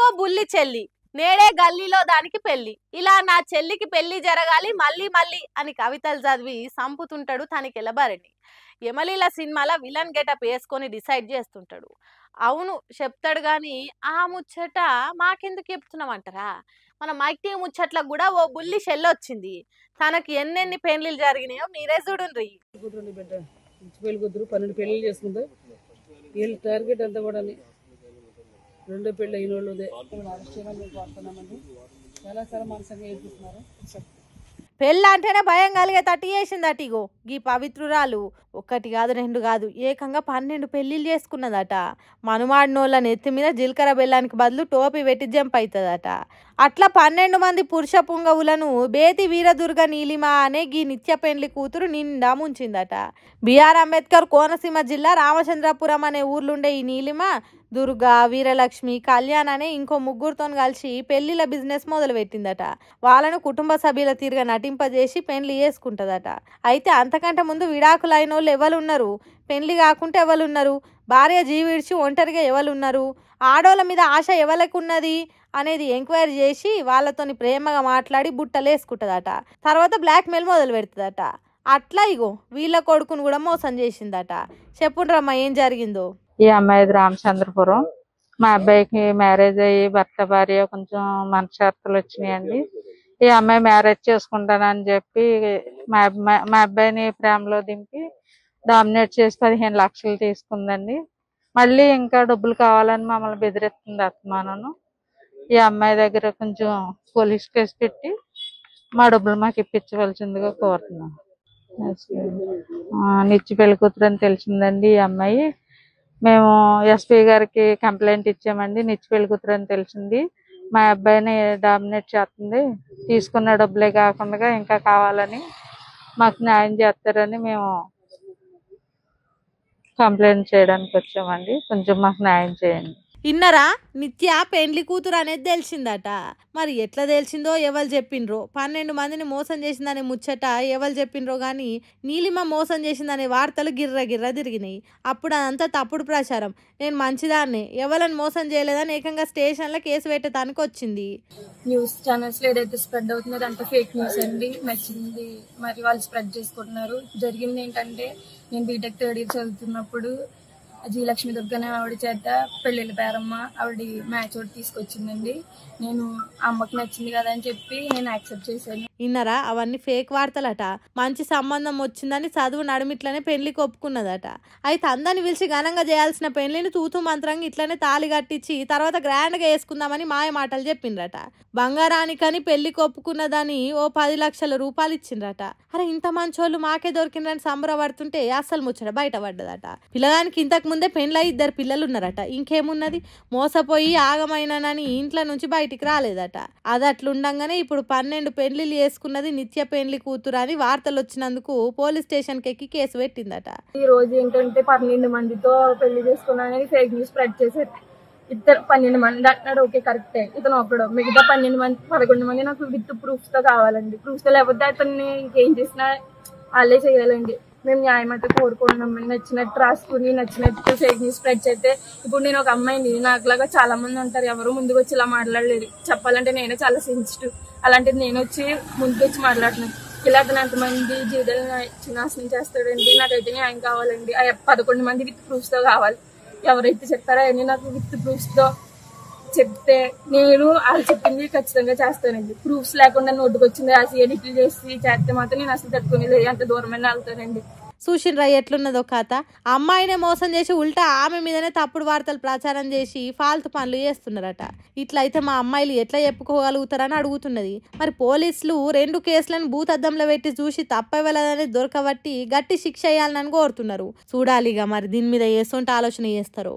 నాకో బుల్లి చెల్లి, నేడే గల్లీలో దానికి పెళ్లి, ఇలా నా చెల్లికి పెళ్లి జరగాలి మళ్ళీ మళ్ళీ అని కవితలు చదివి సంపుతుంటాడు తనికెళ్ళబారని. యమలీల సినిమాల విలన్ గెటప్ వేసుకొని డిసైడ్ చేస్తుంటాడు. అవును చెప్తాడు గాని ఆ ముచ్చట మాకెందుకు చెప్తున్నామంటారా? మన మైక్ ముచ్చట్లకు కూడా ఓ బుల్లి చెల్లొచ్చింది. తనకి ఎన్నెన్ని పెళ్లిళ్ళు జరిగినాయో మీరే చూడండి. కూతురు 12 పెళ్లిళ్ళు చేసుకుంటే వీళ్ళ టార్గెట్ అంతా కూడా రెండో పెళ్లి అయిన వాళ్ళదే అరెస్ట్ చేయడం మేము కోరుతున్నామండి. చాలా మనసుగా ఏర్పిస్తున్నారు. పెళ్ళ అంటేనే భయం కలిగే తట్టి చేసిందట. ఇగో గీ పవిత్రురాలు ఒక్కటి కాదు రెండు కాదు ఏకంగా 12 పెళ్లిళ్ళు చేసుకున్నదట. మనుమాడినోళ్ళ నెత్తి మీద జీలకర్ర బెల్లానికి బదులు టోపీ పెట్టి జంప్ అవుతుందట. అట్లా 12 మంది పురుష పుంగవులను బేతి వీరదుర్గ నీలిమ అనే గీ నిత్య పెండ్లి కూతురు నిండా ముంచిందట. బిఆర్ అంబేద్కర్ కోనసీమ జిల్లా రామచంద్రపురం అనే ఊర్లుండే ఈ నీలిమ దుర్గా, వీరలక్ష్మి, కళ్యాణ్ అనే ఇంకో ముగ్గురుతో కలిసి పెళ్లిళ్ళ బిజినెస్ మొదలు పెట్టిందట. వాళ్ళను కుటుంబ సభ్యుల తీరుగా నటింపజేసి పెళ్లి చేసుకుంటదట. అయితే అంతకంటే ముందు విడాకులైన వాళ్ళు ఎవరున్నారు, పెళ్లి కాకుంటే ఎవరున్నారు, భార్య జీవిడిచి ఒంటరిగా ఎవరున్నారు, ఆడోళ్ళ మీద ఆశ ఎవరికున్నది అనేది ఎంక్వైరీ చేసి వాళ్ళతోని ప్రేమగా మాట్లాడి బుట్టలేసుకుంటుందట. తర్వాత బ్లాక్ మెయిల్ మొదలు పెడుతుందట. అట్లా ఇగో వీళ్ళ కొడుకును కూడా మోసం చేసిందట. చెప్పుండ్రమ్మా ఏం జరిగిందో. ఈ అమ్మాయిది రామచంద్రపురం. మా అబ్బాయికి మ్యారేజ్ అయ్యి భర్త భార్య కొంచెం మనశ్శాంతులు వచ్చినాయండి. ఈ అమ్మాయి మ్యారేజ్ చేసుకుంటానని చెప్పి మా అబ్బాయిని ప్రేమలో దింపి డామినేట్ చేసి 15 లక్షలు తీసుకుందండి. మళ్ళీ ఇంకా డబ్బులు కావాలని మమ్మల్ని బెదిరిస్తుంది అత్తమానను. ఈ అమ్మాయి దగ్గర కొంచెం పోలీస్ కేసు పెట్టి మా డబ్బులు మాకు ఇప్పించవలసిందిగా కోరుతున్నాం. నిత్య పెళ్లి కూతురు అని తెలిసిందండి ఈ అమ్మాయి. మేము ఎస్పీ గారికి కంప్లైంట్ ఇచ్చామండి. నిత్య పెళ్లి కూతురు అని తెలిసింది. మా అబ్బాయిని డామినేట్ చేస్తుంది, తీసుకున్న డబ్బులే కాకుండా ఇంకా కావాలని మాకు న్యాయం చేస్తారని మేము కంప్లైంట్ చేయడానికి వచ్చామండి. కొంచెం మాకు న్యాయం చేయండి. ఇన్నరా నిత్య పెండ్లి కూతురు అనేది తెలిసిందట. మరి ఎట్లా తెలిసిందో ఎవరు చెప్పిండ్రో, 12 మందిని మోసం చేసిందనే ముచ్చట ఎవరు చెప్పిండ్రో కానీ నీలిమ మోసం చేసిందనే వార్తలు గిర్ర గిర్ర తిరిగినాయి. అప్పుడు అదంతా తప్పుడు ప్రచారం. నేను మంచిదాన్నే, ఎవరిని మోసం చేయలేదని ఏకంగా స్టేషన్లో కేసు పెట్టడానికి వచ్చింది. న్యూస్ ఛానల్స్ లో ఏదైతే స్ప్రెడ్ అవుతుందో అదంతా ఫేక్ న్యూస్ అండి. నచ్చింది మరి వాళ్ళు స్ప్రెడ్ చేసుకుంటున్నారు. జరిగింది ఏంటంటే నేను బీటెక్ 3rd year చదువుతున్నప్పుడు జీ లక్ష్మి దుర్గనే ఆవిడ చేత పెళ్ళిళ్ళ పేరమ్మ ఆవిడ మ్యాచ్ ఒకటి తీసుకొచ్చిందండి. నేను అమ్మకి నచ్చింది కదా అని చెప్పి నేను యాక్సెప్ట్ చేశాను. ఇన్నరా అవన్నీ ఫేక్ వార్తలట. మంచి సంబంధం వచ్చిందని చదువు నడుమిట్లనే పెళ్లికి ఒప్పుకున్నదట. అయితే అందరిని పిలిచి ఘనంగా చేయాల్సిన పెళ్లిని తూతు మంత్రంగా ఇట్లనే తాళి కట్టించి తర్వాత గ్రాండ్గా వేసుకుందామని మాయ మాటలు చెప్పిండ్రట. బంగారానికని పెళ్లికి ఒప్పుకున్నదని ఓ 10 లక్షల రూపాయలు ఇచ్చిండ్రట. అరే ఇంత మంచోళ్ళు మాకే దొరికిందని సంబరపడుతుంటే అస్సలు ముచ్చట బయటపడ్డదట. పిల్లగానికి ఇంతకు ముందే పెళ్ళై 2 పిల్లలు ఉన్నారట. ఇంకేమున్నది, మోసపోయి ఆగమైనానని ఇంట్లో నుంచి బయటికి రాలేదట. అది అట్లుండగానే ఇప్పుడు 12 పెళ్లిళ్ళు చేసుకున్నది నిత్య పెళ్లి కూతురు అని వార్తలు వచ్చినందుకు పోలీస్ స్టేషన్ కి ఎక్కి కేసు పెట్టిందట. ఈ రోజు ఏంటంటే 12 మందితో పెళ్లి చేసుకున్నానని ఫేక్ న్యూస్ స్ప్రెడ్ చేశారు. ఇద్దరు 12 మంది అంటున్నాడు, ఓకే కరెక్టే, ఇతను ఒకడు. మిగతా 11 మంది నాకు విత్ ప్రూఫ్ తో కావాలండి. ప్రూఫ్ తో లేకపోతే అతన్ని ఇంకేం చేసినా వాళ్ళే చేయాలండి. మేము న్యాయం అయితే కోరుకుంటున్నాం. నచ్చినట్టు రాసుకుని నచ్చినట్టు ఫేక్ న్యూస్ స్ప్రెడ్ చేస్తే ఇప్పుడు నేను ఒక అమ్మాయిని, నాకులాగా చాలా మంది ఉంటారు, ఎవరు ముందుకు వచ్చి ఇలా మాట్లాడలేదు. చెప్పాలంటే నేనే చాలా సెన్సిటివ్. అలాంటిది నేను వచ్చి ముందుకు వచ్చి మాట్లాడుతున్నాను. ఇలా అతను ఎంతమంది జీవితాలను నాశనం చేస్తాడండి. నాకైతే న్యాయం కావాలండి. 11 మంది విత్ ప్రూఫ్స్ తో కావాలి. ఎవరైతే చెప్తారో అవన్నీ నాకు విత్ ప్రూఫ్స్ తో చెప్తే నేను వాళ్ళు చెప్పింది ఖచ్చితంగా చేస్తానండి. ప్రూఫ్స్ లేకుండా నోటుకు వచ్చింది రాసి ఎడిట్లు చేసి చేస్తే మాత్రం నేను అసలు తట్టుకునేది అంత దూరమైన వెళ్తానండి. చూసిండ్రా ఎట్లున్నదో కథ. అమ్మాయినే మోసం చేసి ఉల్టా ఆమె మీదనే తప్పుడు వార్తలు ప్రచారం చేసి ఫాల్తు పనులు చేస్తున్నారట. ఇట్లయితే మా అమ్మాయిలు ఎట్లా చెప్పుకోగలుగుతారని అడుగుతున్నది. మరి పోలీసులు 2 కేసులను భూతద్దంలో పెట్టి చూసి తప్పవలేదని దొరకబట్టి గట్టి శిక్ష వేయాలని కోరుతున్నారు. చూడాలిగా మరి దీని మీద ఎసొంటి ఆలోచన చేస్తారో.